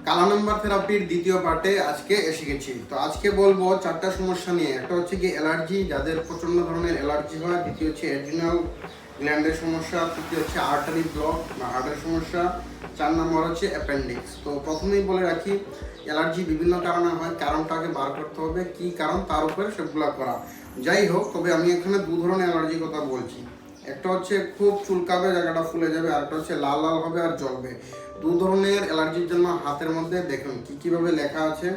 কালা নাম্বার থেরাপির দ্বিতীয় পার্টে আজকে এসে গেছি। তো আজকে বলবো চারটা সমস্যা নিয়ে। একটা হচ্ছে কি অ্যালার্জি, যাদের প্রচণ্ড ধরনের অ্যালার্জি হয়। দ্বিতীয় হচ্ছে অ্যাড্রিনাল গ্ল্যান্ডের সমস্যা। তৃতীয় হচ্ছে আর্টারি ব্লক বা হার্টের সমস্যা। 4 নম্বর হচ্ছে অ্যাপেন্ডিক্স। তো প্রথমেই বলে রাখি, অ্যালার্জি বিভিন্ন কারণে হয়, কারণটাকে বার করতে হবে, কি কারণ তার উপরে সেগুলো করা। যাই হোক, তবে আমি এখানে দু ধরনের অ্যালার্জির কথা বলছি। একটা হচ্ছে খুব চুলকাবে, জায়গাটা ফুলে যাবে, আর একটা হচ্ছে লাল লাল হবে আর জ্বলবে। দু ধরনের অ্যালার্জির জন্য হাতের মধ্যে দেখুন কীভাবে লেখা আছে।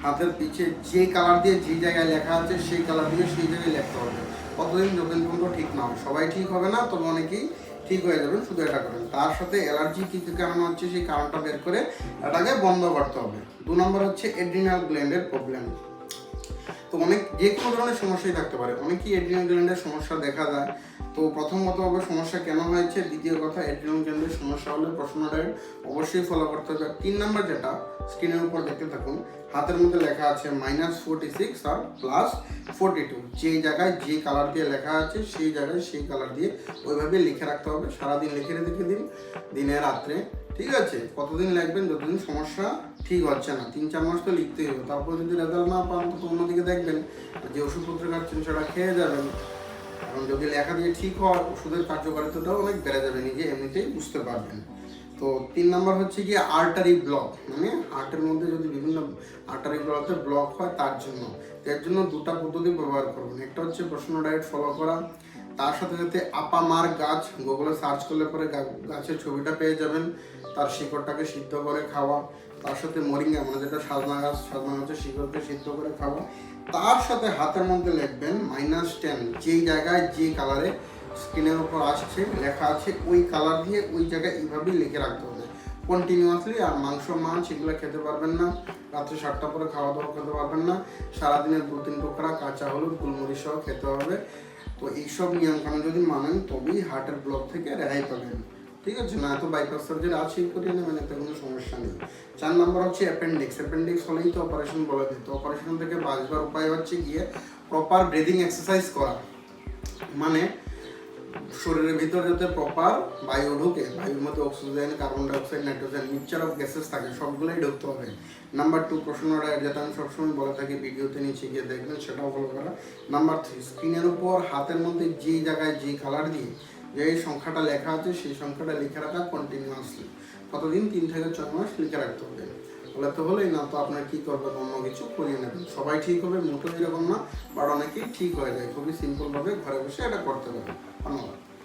হাতের পিছে যে কালার দিয়ে যে জায়গায় লেখা আছে সেই কালার দিয়ে সেই জায়গায় লিখতে হবে। কতদিন যতদিন পর্যন্ত ঠিক না হয়। সবাই ঠিক হবে না, তবে অনেকেই ঠিক হয়ে যাবেন, শুধু এটা করেন। তার সাথে অ্যালার্জি কী কী কারণ হচ্ছে সেই কারণটা বের করে এটাকে বন্ধ করতে হবে। 2 নম্বর হচ্ছে এড্রিনাল গ্ল্যান্ডের প্রবলেম। তো যে কোনো ধরনের সমস্যাই থাকতে পারে, অনেকেই এড্রিনাল গ্ল্যান্ডের সমস্যা দেখা যায়। তো প্রথমত হবে সমস্যা কেন হয়েছে, দ্বিতীয় কথা এড্রিনাল গ্ল্যান্ডের সমস্যা হলে প্রশ্নটা অবশ্যই ফলো করতে হবে। 3 নম্বর যেটা স্ক্রিনের উপর দেখতে থাকুন, হাতের মধ্যে লেখা আছে -46 আর +42। যে জায়গায় যে কালার দিয়ে লেখা আছে সেই জায়গায় সেই কালার দিয়ে ওইভাবে লিখে রাখতে হবে। সারাদিন লিখে রেখে দিন, দিনে রাত্রে, ঠিক আছে? কতদিন লিখবেন? যতদিন সমস্যা ঠিক হচ্ছে না। 3-4 মাস তো লিখতেই হবে। তারপর যদি রেজাল্ট না পান তো অন্যদিকে দেখবেন, যে ওষুধপত্র খাচ্ছেন সেটা খেয়ে যাবেন। কারণ যদি লেখা দিয়ে ঠিক হয়, ওষুধের কার্যকারিতাটাও অনেক বেড়ে যাবে, নিজে এমনিতেই বুঝতে পারবেন। তো 3 নম্বর হচ্ছে গিয়ে আর্টারি ব্লক, মানে হার্টের মধ্যে যদি বিভিন্ন আর্টারি ব্লক হয় তার জন্য। এর জন্য 2টা পদ্ধতি ব্যবহার করবেন। একটা হচ্ছে প্রশ্ন ডায়েট ফলো করা, তার সাথে সাথে আপামার গাছ গুগলে সার্চ করলে পরে গাছের ছবিটা পেয়ে যাবেন। তার শিকড়টাকে সিদ্ধ করে খাওয়া, তার সাথে মরিঙ্গা মানে যেটা সাজনা গাছের শিকড়কে সিদ্ধ করে খাওয়া। তার সাথে হাতের মধ্যে লিখবেন -10, যেই জায়গায় যে কালারে স্ক্রিনের উপর আসছে লেখা আছে ওই কালার দিয়ে ওই জায়গায় এইভাবেই লিখে রাখতে হবে কন্টিনিউয়াসলি। আর মাছ এগুলো খেতে পারবেন না, রাত্রে 7টার পরে খাওয়া দাওয়া খেতে পারবেন না। সারাদিনের 2-3 টুকরা কাঁচা হলুদ গোলমরিচ সহ খেতে হবে। তো এইসব নিয়মকানুন যদি মানেন তবেই হার্টের ব্লক থেকে রেহাই পাবেন, ঠিক আছে? না তো বাইপাস সার্জারি আছেই, করিয়ে নেবেন, এতে কোনো সমস্যা নেই। 4 নম্বর হচ্ছে অ্যাপেন্ডিক্স হলেই তো অপারেশন বলে দিত। অপারেশন থেকে বাঁচবার উপায় হচ্ছে গিয়ে প্রপার ব্রিদিং এক্সারসাইজ করা, মানে শরীরের ভিতরে যাতে প্রপার বায়ু ঢুকে, বায়ুর মধ্যে oxygen, carbon dioxide, nitrogen, mixture of gases থাকে, সবগুলোই ঢুকতে হবে। নাম্বার 2 প্রশ্নটা যেটা আমি সবসময় বলে থাকি, ভিডিওতে নিচে গিয়ে দেখবেন, সেটাও ফলো করা। নাম্বার 3 স্ক্রিনের উপর হাতের মধ্যে যে জায়গায় যে কালার দিয়ে যে সংখ্যাটা লেখা আছে সেই সংখ্যাটা লিখে রাখা কন্টিনিউয়াসলি। কতদিন? 3 থেকে 6 মাস লিখে রাখতে হবে। বলে তো হলেই না, তো আপনার কী করবেন, অন্য কিছু করিয়ে নেবেন। সবাই ঠিক হবে মোটেও এরকম না, বাট অনেকেই ঠিক হয়ে যায়। খুবই সিম্পলভাবে ঘরে বসে এটা করতে পারবেন। ধন্যবাদ।